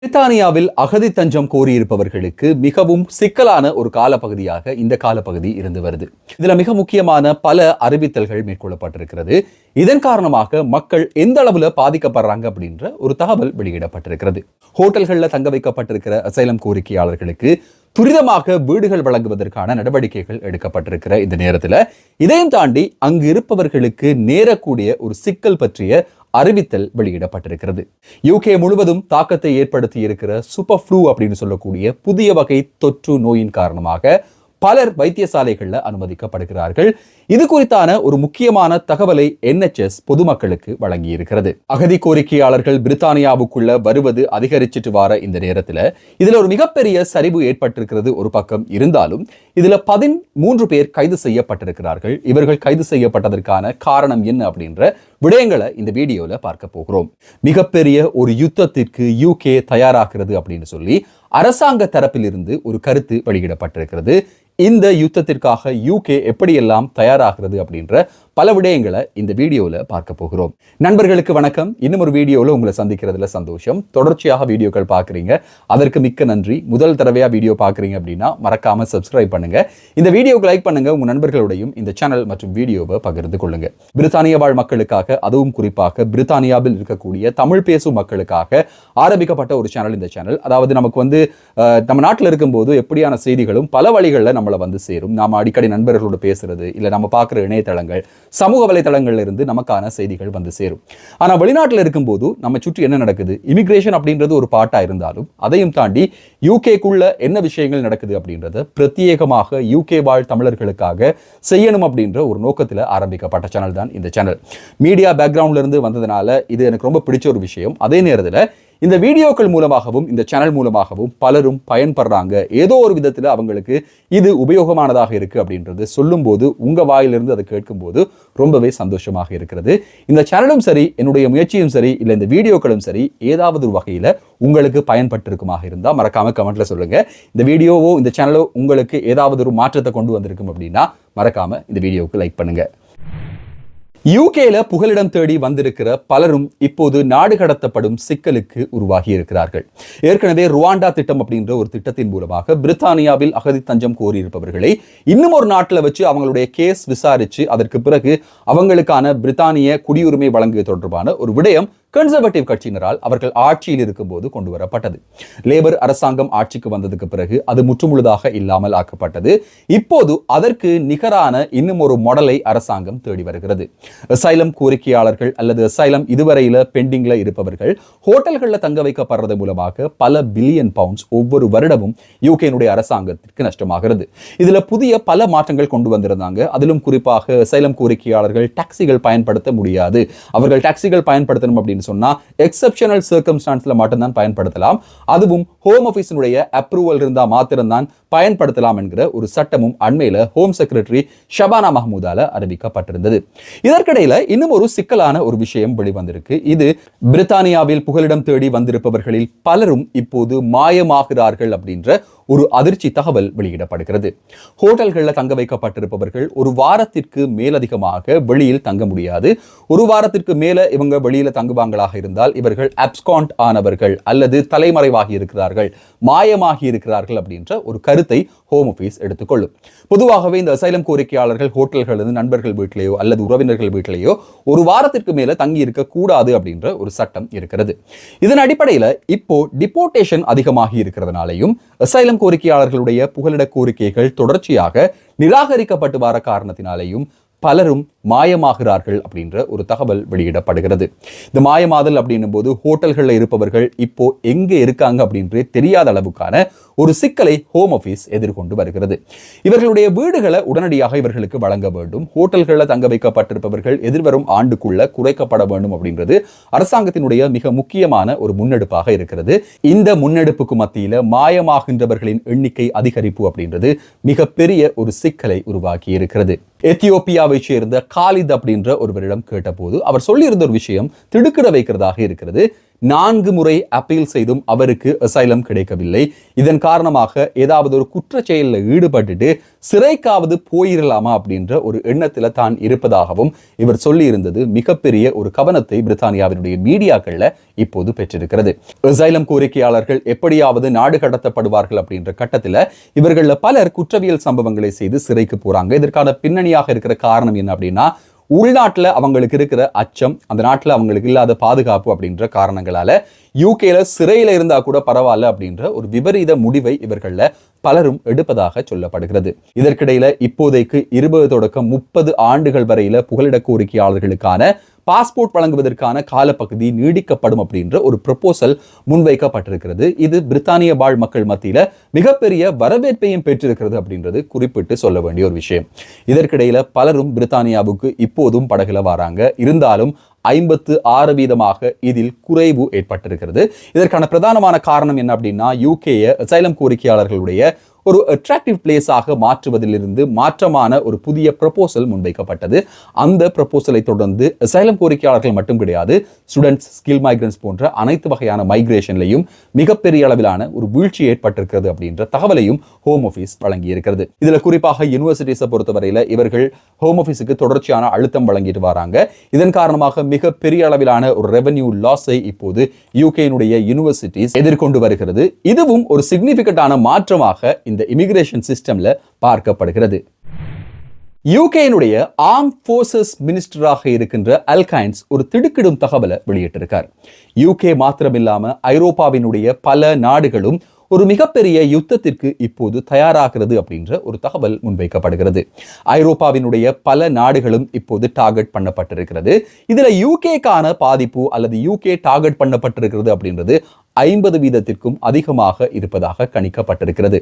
பிரித்தானியாவில் அகதி தஞ்சம் கோரியிருப்பவர்களுக்கு மிகவும் சிக்கலான ஒரு காலப்பகுதியாக இந்த காலப்பகுதி இருந்து வருது. இதுல மிக முக்கியமான பல அறிவித்தல்கள் மேற்கொள்ளப்பட்டிருக்கிறது. இதன் காரணமாக மக்கள் எந்த அளவுல பாதிக்கப்படுறாங்க அப்படின்ற ஒரு தகவல் வெளியிடப்பட்டிருக்கிறது. ஹோட்டல்கள்ல தங்க வைக்கப்பட்டிருக்கிற அசைலம் கோரிக்கையாளர்களுக்கு துரிதமாக வீடுகள் வழங்குவதற்கான நடவடிக்கைகள் எடுக்கப்பட்டிருக்கிற இந்த நேரத்தில் இதையும் தாண்டி அங்கு இருப்பவர்களுக்கு நேரக்கூடிய ஒரு சிக்கல் பற்றிய அறிவித்தல் வெளியிடப்பட்டிருக்கிறது. யூகே முழுவதும் தாக்கத்தை ஏற்படுத்தி இருக்கிற சூப்பர் ஃப்ளூ அப்படின்னு சொல்லக்கூடிய புதிய வகை தொற்று நோயின் காரணமாக பலர் வைத்தியசாலைகளில் அனுமதிக்கப்படுகிறார்கள். இது குறித்தான ஒரு முக்கியமான தகவலை NHS பொதுமக்களுக்கு வழங்கி இருக்கிறது. அகதி கோரிக்கையாளர்கள் பிரித்தானியாவுக்குள்ள வருவது அதிகரிச்சிட்டு வர இந்த நேரத்தில் இதுல ஒரு மிகப்பெரிய சரிவு ஏற்பட்டிருக்கிறது. ஒரு பக்கம் இருந்தாலும் இதுல 13 பேர் கைது செய்யப்பட்டிருக்கிறார்கள். இவர்கள் கைது செய்யப்பட்டதற்கான காரணம் என்ன அப்படின்ற விடயங்களை இந்த வீடியோல பார்க்க போகிறோம். மிகப்பெரிய ஒரு யுத்தத்திற்கு யூகே தயாராகிறது அப்படின்னு சொல்லி அரசாங்க தரப்பிலிருந்து ஒரு கருத்து வெளியிடப்பட்டிருக்கிறது. இந்த யுத்தத்திற்காக யூகே எப்படியெல்லாம் தயாராகிறது அப்படின்ற பல விடயங்களை இந்த வீடியோல பார்க்க போகிறோம். நண்பர்களுக்கு வணக்கம். இன்னும் ஒரு வீடியோல உங்களை சந்திக்கிறதுல சந்தோஷம். தொடர்ச்சியாக வீடியோக்கள் பார்க்குறீங்க, அதற்கு மிக்க நன்றி. முதல் தடவையா வீடியோ பார்க்குறீங்க அப்படின்னா மறக்காம சப்ஸ்கிரைப் பண்ணுங்க. இந்த வீடியோக்கு லைக் பண்ணுங்க. உங்க நண்பர்களோடையும் இந்த சேனல் மற்றும் வீடியோவை பகிர்ந்து கொள்ளுங்க. பிரித்தானிய வாழ் மக்களுக்காக, அதுவும் குறிப்பாக பிரித்தானியாவில் இருக்கக்கூடிய தமிழ் பேசும் மக்களுக்காக ஆரம்பிக்கப்பட்ட ஒரு சேனல் இந்த சேனல். அதாவது நமக்கு நம்ம நாட்டில் இருக்கும்போது எப்படியான செய்திகளும் பல வழிகளில் நம்மளை வந்து சேரும். நாம அடிக்கடி நண்பர்களோடு பேசுறது, இல்லை நம்ம பார்க்குற இணையதளங்கள், சமூக வலைதளங்கள்ல இருந்து நமக்கான செய்திகள் வந்து சேரும். ஆனா வெளிநாட்டில் இருக்கும்போது நம்ம சுற்றி என்ன நடக்குது, இமிகிரேஷன் அப்படின்றது ஒரு பாட்டா இருந்தாலும் அதையும் தாண்டி யூகேக்குள்ள என்ன விஷயங்கள் நடக்குது அப்படின்றத பிரத்யேகமாக யூகே வாழ் தமிழர்களுக்காக செய்யணும் அப்படின்ற ஒரு நோக்கத்தில் ஆரம்பிக்கப்பட்ட சேனல் தான் இந்த சேனல். மீடியா பேக்ரவுண்ட்ல இருந்து வந்ததுனால இது எனக்கு ரொம்ப பிடிச்ச ஒரு விஷயம். அதே நேரத்தில் இந்த வீடியோக்கள் மூலமாகவும் இந்த சேனல் மூலமாகவும் பலரும் பயன்படுறாங்க. ஏதோ ஒரு விதத்தில் அவங்களுக்கு இது உபயோகமானதாக இருக்கு அப்படின்றது சொல்லும் போது, உங்க வாயிலிருந்து அதை கேட்கும் போது ரொம்பவே சந்தோஷமாக இருக்கிறது. இந்த சேனலும் சரி, என்னுடைய முயற்சியும் சரி, இல்லை இந்த வீடியோக்களும் சரி, ஏதாவது ஒரு வகையில் உங்களுக்கு பயன்பட்டிருக்குமாக இருந்தால் மறக்காம கமெண்ட்ல சொல்லுங்க. இந்த வீடியோவோ இந்த சேனலோ உங்களுக்கு ஏதாவது ஒரு மாற்றத்தை கொண்டு வந்திருக்கும் அப்படின்னா மறக்காம இந்த வீடியோவுக்கு லைக் பண்ணுங்க. யூகேல புகலிடம் தேடி வந்திருக்கிற பலரும் இப்போது நாடு கடத்தப்படும் சிக்கலுக்கு உருவாகி இருக்கிறார்கள். ஏற்கனவே ருவாண்டா திட்டம் அப்படின்ற ஒரு திட்டத்தின் மூலமாக பிரித்தானியாவில் அகதி தஞ்சம் கோரியிருப்பவர்களை இன்னும் ஒரு நாட்டில் வச்சு அவங்களுடைய கேஸ் விசாரிச்சு அதற்கு பிறகு அவங்களுக்கான பிரித்தானிய குடியுரிமை வழங்குவது தொடர்பான ஒரு விடயம் கன்சர்வேட்டிவ் கட்சியினரால் அவர்கள் ஆட்சியில் இருக்கும்போது கொண்டு வரப்பட்டது. லேபர் அரசாங்கம் ஆட்சிக்கு வந்ததுக்கு பிறகு அது முற்றுமுழுதாக இல்லாமல் ஆக்கப்பட்டது. இப்போது அதற்கு நிகரான இன்னும் ஒரு மாடலை அரசாங்கம் தேடி வருகிறது. அசைலம் கோரிக்கையாளர்கள் அல்லது அசைலம் இதுவரையில பெண்டிங்ல இருப்பவர்கள் ஹோட்டல்களில் தங்க வைக்கப்படுறது மூலமாக பல பில்லியன் பவுண்ட்ஸ் ஒவ்வொரு வருடமும் யூகேனுடைய அரசாங்கத்திற்கு நஷ்டமாகிறது. இதுல புதிய பல மாற்றங்கள் கொண்டு வந்திருந்தாங்க. அதிலும் குறிப்பாக அசைலம் கோரிக்கையாளர்கள் டாக்ஸிகள் பயன்படுத்த முடியாது. அவர்கள் டாக்ஸிகள் பயன்படுத்தணும் அப்படின்னு சொன்னா எக்ஸெப்ஷனல் சர்க்கம்ஸ்டான்ஸ்ல மட்டும்தான் பயன்படுத்தலாம். அதுவும் ஹோம் ஆபீஸினுடைய அப்ரூவல் இருந்தா மாத்திரம்தான் பயன்படுத்தலாம் என்கிற ஒரு சட்டமும் அண்மையில ஹோம் செக்ரட்டரி ஷபானா மஹ்மூதால அறிவிக்கப்பட்டிருந்தது. இதற்கிடையில இன்னும் ஒரு சிக்கலான ஒரு விஷயம் வெளிவந்திருக்கு. இது பிரித்தானியாவில் புகலிடம் தேடி வந்திருப்பவர்களில் பலரும் இப்போது மாயமாகிறார்கள் அப்படின்ற ஒரு அதிர்ச்சி தகவல் வெளியிடப்படுகிறது. ஹோட்டல்களில் தங்க வைக்கப்பட்டிருப்பவர்கள் ஒரு வாரத்திற்கு மேலதிகமாக வெளியில் தங்க முடியாது. ஒரு வாரத்திற்கு மேல இவங்க வெளியில தங்குவாங்களாக இருந்தால் இவர்கள் அப்ஸ்காண்ட் ஆனவர்கள் அல்லது தலைமறைவாகி இருக்கிறார்கள், மாயமாகி இருக்கிறார்கள் அப்படின்ற ஒரு கருத்தை ஹோம் ஆபீஸ் எடுத்துக்கொள்ளும். பொதுவாகவே இந்த அசைலம் கோரிக்கையாளர்கள் ஹோட்டல்கள் நண்பர்கள் வீட்டிலேயோ அல்லது உறவினர்கள் வீட்டிலேயோ ஒரு வாரத்திற்கு மேல தங்கி இருக்க கூடாது அப்படின்ற ஒரு சட்டம் இருக்கிறது. இதன் அடிப்படையில் இப்போ டிபோர்டேஷன் அதிகமாகி இருக்கிறதுனாலையும் அசைலம் கோரிக்கையாளர்களுடைய புகலிட கோரிக்கைகள் தொடர்ச்சியாக நிராகரிக்கப்பட்டு வர காரணத்தினாலேயும் பலரும் மாயமாகிறார்கள் அப்படின்ற ஒரு தகவல் வெளியிடப்படுகிறது. இந்த மாயமாதல் அப்படின்னும் போது ஹோட்டல்களில் இருப்பவர்கள் இப்போ எங்க இருக்காங்க அப்படின்றே தெரியாத அளவுக்கான ஒரு சிக்கலை ஹோம் ஆபீஸ் எதிர்கொண்டு வருகிறது. இவர்களுடைய வீடுகளை உடனடியாக இவர்களுக்கு வழங்க வேண்டும். ஹோட்டல்களில் தங்க வைக்கப்பட்டிருப்பவர்கள் எதிர்வரும் ஆண்டுக்குள்ள குறைக்கப்பட வேண்டும் அப்படின்றது அரசாங்கத்தினுடைய மிக முக்கியமான ஒரு முன்னெடுப்பாக இருக்கிறது. இந்த முன்னெடுப்புக்கு மத்தியில மாயமாகின்றவர்களின் எண்ணிக்கை அதிகரிப்பு அப்படின்றது மிகப்பெரிய ஒரு சிக்கலை உருவாக்கி இருக்கிறது. எத்தியோப்பியாவை சேர்ந்த காலித் அப்படின்ற ஒருவரிடம் கேட்டபோது அவர் சொல்லியிருந்த ஒரு விஷயம் திடுக்கிட வைக்கிறதாக இருக்கிறது. 4 முறை அப்பீல் செய்தும் அவருக்கு அசைலம் கிடைக்கவில்லை. இதன் காரணமாக ஏதாவது ஒரு குற்ற செயலில் ஈடுபட்டுட்டு சிறைக்காவது போயிடலாமா அப்படின்ற ஒரு எண்ணத்துல தான் இருப்பதாகவும் இவர் சொல்லி இருந்தது மிகப்பெரிய ஒரு கவனத்தை பிரித்தானியாவினுடைய மீடியாக்கள்ல இப்போது பெற்றிருக்கிறது. அசைலம் கோரிக்கையாளர்கள் எப்படியாவது நாடு கடத்தப்படுவார்கள் அப்படின்ற கட்டத்துல இவர்கள பலர் குற்றவியல் சம்பவங்களை செய்து சிறைக்கு போறாங்க. இதற்கான பின்னணியாக இருக்கிற காரணம் என்ன அப்படின்னா, உள்நாட்டில் அவங்களுக்கு இருக்கிற அச்சம், அந்த நாட்டில் அவங்களுக்கு இல்லாத பாதுகாப்பு அப்படின்ற காரணங்களால யூகேல சிறையில இருந்தா கூட பரவாயில்ல அப்படின்ற ஒரு விபரீத முடிவை இவர்கள பலரும் எடுப்பதாக சொல்லப்படுகிறது. இதற்கிடையில இப்போதைக்கு 20 தொடக்கம் 30 ஆண்டுகள் வரையில புகலிட கோரிக்கையாளர்களுக்கான பாஸ்போர்ட் வழங்குவதற்கான காலப்பகுதி நீடிக்கப்படும் அப்படின்ற ஒரு ப்ரொபோசல் முன்வைக்கப்பட்டிருக்கிறது. இது பிரித்தானிய வாழ் மக்கள் மத்தியில மிகப்பெரிய வரவேற்பையும் பெற்றிருக்கிறது அப்படின்றது குறிப்பிட்டு சொல்ல வேண்டிய ஒரு விஷயம். இதற்கிடையில பலரும் பிரித்தானியாவுக்கு இப்போதும் படகுல வராங்க. இருந்தாலும் 56% இதில் குறைவு ஏற்பட்டிருக்கிறது. இதற்கான பிரதானமான காரணம் என்ன அப்படின்னா, யூகேயை அசைலம் கோரிக்கையாளர்களுடைய ஒரு அட்ராக்டிவ் பிளேஸாக மாற்றுவதிலிருந்து மாற்றமான ஒரு புதிய ப்ரொபோசல் முன்வைக்கப்பட்டது. அந்த ப்ரொபோசலை தொடர்ந்து அசைலம் கோரிக்கையாளர்கள் மட்டும் கிடையாது, ஸ்டூடெண்ட்ஸ், ஸ்கில் மைக்ரன்ஸ் போன்ற அனைத்து வகையான மைக்ரேஷன்லையும் மிகப்பெரிய அளவிலான ஒரு வீழ்ச்சி ஏற்பட்டிருக்கிறது அப்படின்ற தகவலையும் ஹோம் ஆஃபீஸ் வழங்கி இருக்கிறது. இதுல குறிப்பாக யூனிவர்சிட்டிஸை பொறுத்தவரையில இவர்கள் ஹோம் ஆஃபீஸுக்கு தொடர்ச்சியான அழுத்தம் வழங்கிட்டு வராங்க. இதன் காரணமாக மிகப்பெரிய அளவிலான ஒரு ரெவென்யூ லாஸை இப்போது யூகேனுடைய யூனிவர்சிட்டிஸ் எதிர்கொண்டு வருகிறது. இதுவும் ஒரு சிக்னிபிகண்டான மாற்றமாக இந்த இமிகிரேஷன் சிஸ்டம்ல பார்க்கப்படுகிறது. யூகேனுடைய ஆர்ம் ஃபோர்சஸ் மினிஸ்டராக இருக்கின்ற அல்கைன்ஸ் ஒரு திடுக்கிடும் தகவலை வெளியிட்டிருக்கார். யூகே மாத்திரமில்லாம ஐரோப்பாவினுடைய பல நாடுகளும் ஒரு மிகப்பெரிய யுத்தத்திற்கு இப்போது தயாராகிறது அப்படின்ற ஒரு தகவல் முன்வைக்கப்படுகிறது. ஐரோப்பாவினுடைய பல நாடுகளும் இப்போது டார்கெட் பண்ணப்பட்டிருக்கிறது. இதுல யூகேக்கான பாதிப்பு அல்லது யூகே டார்கெட் பண்ணப்பட்டிருக்கிறது அப்படின்றது 50% அதிகமாக இருப்பதாக கணிக்கப்பட்டிருக்கிறது.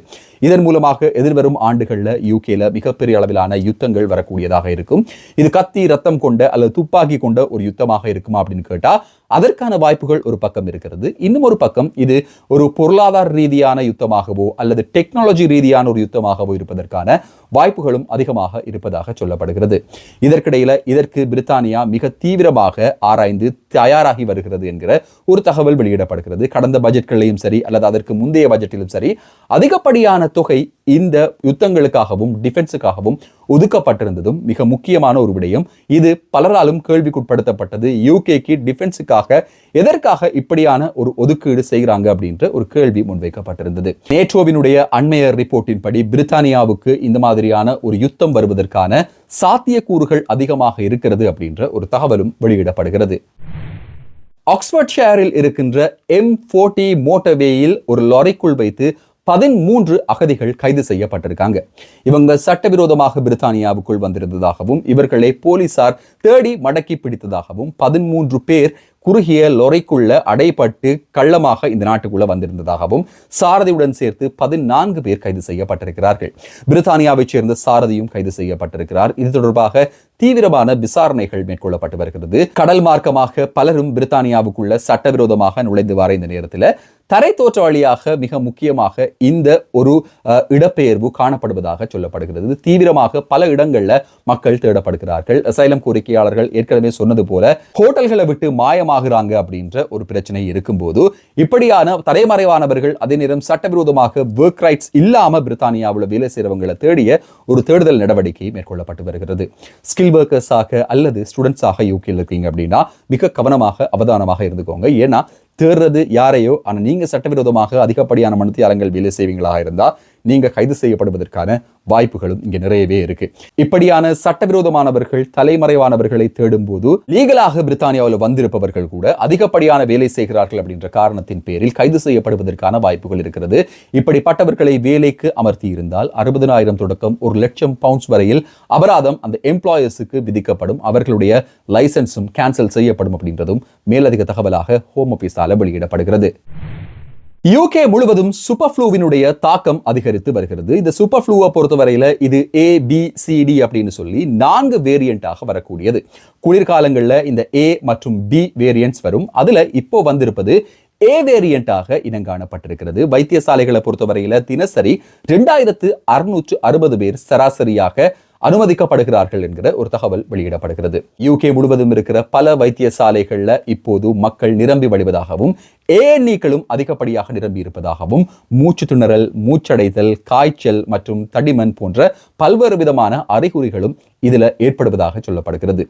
இதன் மூலமாக எதிர்வரும் ஆண்டுகள்ல யூகேல மிகப்பெரிய அளவிலான யுத்தங்கள் வரக்கூடியதாக இருக்கும். இது கத்தி ரத்தம் கொண்ட அல்லது துப்பாக்கி கொண்ட ஒரு யுத்தமாக இருக்குமா அப்படின்னு கேட்டா அதற்கான வாய்ப்புகள் ஒரு பக்கம் இருக்கிறது. இன்னும் ஒரு பக்கம் இது ஒரு பொருளாதார ரீதியான யுத்தமாகவோ அல்லது டெக்னாலஜி ரீதியான ஒரு யுத்தமாகவோ இருப்பதற்கான வாய்ப்புகளும் அதிகமாக இருப்பதாக சொல்லப்படுகிறது. இதற்கிடையில இதற்கு பிரித்தானியா மிக தீவிரமாக ஆராய்ந்து தயாராகி வருகிறது என்கிற ஒரு தகவல் வெளியிடப்படுகிறது. கடந்த பட்ஜெட்களிலும் சரி அல்லது அதற்கு முந்தைய பட்ஜெட்டிலும் சரி அதிகப்படியான தொகை இந்த யுத்தங்களுக்காகவும் டிஃபென்ஸுக்காகவும் ஒதுக்கப்பட்டிருந்ததும் மிக முக்கியமான ஒரு விடயம். இது பலராலும் கேள்விக்குட்படுத்தப்பட்டது. யூகேக்கு டிஃபென்ஸுக்காக எதற்காக இப்படியான ஒரு ஒதுக்கீடு செய்கிறாங்க அப்படின்ற ஒரு கேள்வி முன்வைக்கப்பட்டிருந்தது. நேட்டோவினுடைய அண்மைய ரிப்போர்ட்டின் படி பிரித்தானியாவுக்கு இந்த மாதிரியான ஒரு யுத்தம் வருவதற்கான சாத்தியக்கூறுகள் அதிகமாக இருக்கிறது அப்படின்ற ஒரு தகவலும் வெளியிடப்படுகிறது. ஆக்ஸ்போர்ட்ஷயரில் இருக்கின்ற M40 மோட்டர்வேயில் ஒரு லாரிக்குள் வைத்து 13 அகதிகள் கைது செய்யப்பட்டிருக்காங்க. இவங்க சட்டவிரோதமாக பிரித்தானியாவுக்குள் வந்திருந்ததாகவும் இவர்களை போலீசார் தேடி மடக்கி பிடித்ததாகவும் 13 பேர் குறுகிய லொரைக்குள்ள அடைப்பட்டு கள்ளமாக இந்த நாட்டுக்குள்ள வந்திருந்ததாகவும் சாரதியுடன் சேர்த்து 14 பேர் கைது செய்யப்பட்டிருக்கிறார்கள். பிரித்தானியாவைச் சேர்ந்த சாரதியும் கைது செய்யப்பட்டிருக்கிறார். இது தொடர்பாக தீவிரமான விசாரணைகள் மேற்கொள்ளப்பட்டு வருகிறது. கடல் மார்க்கமாக பலரும் பிரித்தானியாவுக்குள்ள சட்டவிரோதமாக நுழைந்து வர இந்த நேரத்தில் தரை தோற்ற வழியாக மிக முக்கியமாக இந்த ஒரு இடப்பெயர்வு காணப்படுவதாக சொல்லப்படுகிறது. தீவிரமாக பல இடங்கள்ல மக்கள் தேடப்படுகிறார்கள். அசைலம் கோரிக்கையாளர்கள் ஏற்கனவே சொன்னது போல ஹோட்டல்களை விட்டு மாயமாகிறாங்க அப்படின்ற ஒரு பிரச்சனை இருக்கும்போது இப்படியான தலைமறைவானவர்கள் அதே நேரம் சட்டவிரோதமாக ஒர்க் ரைட்ஸ் இல்லாம பிரித்தானியாவில் வேலை செய்யறவங்களை தேடிய ஒரு தேடுதல் நடவடிக்கை மேற்கொள்ளப்பட்டு வருகிறது. ஸ்கில் ஒர்க்கர்ஸாக அல்லது ஸ்டூடெண்ட்ஸாக யூகேல இருக்கீங்க அப்படின்னா மிக கவனமாக அவதானமாக இருந்துக்கோங்க. ஏன்னா தேடுறது யாரையோ, ஆனா நீங்க சட்டவிரோதமாக அதிகப்படியான மனுத்தியாளங்கள் வேலை செய்வீங்களா இருந்தா நீங்க கைது செய்யப்படுவதற்கான வாய்ப்புகளும் இங்க நிறையவே இருக்கு. இப்படியான சட்டவிரோதமானவர்கள் தலைமறைவானவர்களை தேடும் போது லீகலாக பிரித்தானியாவில் வந்திருப்பவர்கள் கூட அதிகப்படியான வேலை செய்கிறார்கள் அப்படின்ற காரணத்தின் பேரில் கைது செய்யப்படுவதற்கான வாய்ப்புகள் இருக்கிறது. இப்படிப்பட்டவர்களை வேலைக்கு அமர்த்தி இருந்தால் 60,000 தொடக்கம் 1,00,000 பவுண்ட்ஸ் வரையில் அபராதம் அந்த எம்ப்ளாயர்ஸுக்கு விதிக்கப்படும். அவர்களுடைய லைசன்ஸும் கேன்சல் செய்யப்படும் அப்படின்றதும் மேலதிக தகவலாக ஹோம் ஆபீஸால வெளியிடப்படுகிறது. யூகே முழுவதும் சூப்பர் ஃப்ளூவினுடைய தாக்கம் அதிகரித்து வருகிறது. இந்த சூப்பர் ஃப்ளூவை பொறுத்தவரையில இது ABCD அப்படின்னு சொல்லி 4 வேரியண்டாக வரக்கூடியது. குளிர்காலங்களில் இந்த A மற்றும் B வேரியன்ட்ஸ் வரும். அதுல இப்போ வந்திருப்பது A வேரியண்டாக இனங்காணப்பட்டிருக்கிறது. வைத்தியசாலைகளை பொறுத்தவரையில தினசரி 2,660 பேர் சராசரியாக அனுமதிக்கப்படுகிறார்கள் என்கிற ஒரு தகவல் வெளியிடப்படுகிறது. UK முழுவதும் இருக்கிற பல வைத்தியசாலைகள்ல இப்போது மக்கள் நிரம்பி வழிவதாகவும் ஏஎன்இக்களும் அதிகப்படியாக நிரம்பி இருப்பதாகவும் மூச்சு திணறல், மூச்சடைதல், காய்ச்சல் மற்றும் தடிமன் போன்ற பல்வேறு விதமான அறிகுறிகளும் இதுல ஏற்படுவதாக சொல்லப்படுகிறது.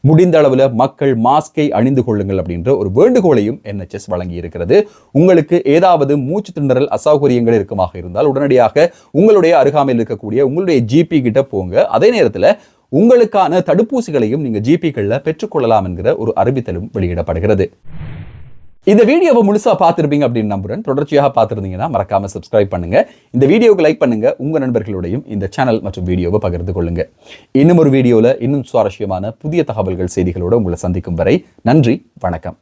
முடிந்த அளவுல மக்கள் மாஸ்கை அணிந்து கொள்ளுங்கள் அப்படின்ற ஒரு வேண்டுகோளையும் NHS வழங்கி இருக்கிறது. உங்களுக்கு ஏதாவது மூச்சு திணறல் அசௌகரியங்கள் இருக்குமாக இருந்தால் உடனடியாக உங்களுடைய அருகாமையில் இருக்கக்கூடிய உங்களுடைய GP கிட்ட போங்க. அதே நேரத்தில் உங்களுக்கான தடுப்பூசிகளையும் நீங்க GPக்கள்ல பெற்றுக்கொள்ளலாம் என்கிற ஒரு அறிவித்தலும் வெளியிடப்படுகிறது. இந்த வீடியோவை முழுசா பார்த்திருப்பீங்க அப்படின்னு நம்புறேன். தொடர்ச்சியாக பார்த்திருந்தீங்கன்னா மறக்காம சப்ஸ்கிரைப் பண்ணுங்க. இந்த வீடியோவுக்கு லைக் பண்ணுங்க. உங்க நண்பர்களோடையும் இந்த சேனல் மற்றும் வீடியோவை பகிர்ந்து கொள்ளுங்க. இன்னும் ஒரு வீடியோல இன்னும் சுவாரஸ்யமான புதிய தகவல்கள், செய்திகளோட உங்களை சந்திக்கும் வரை நன்றி, வணக்கம்.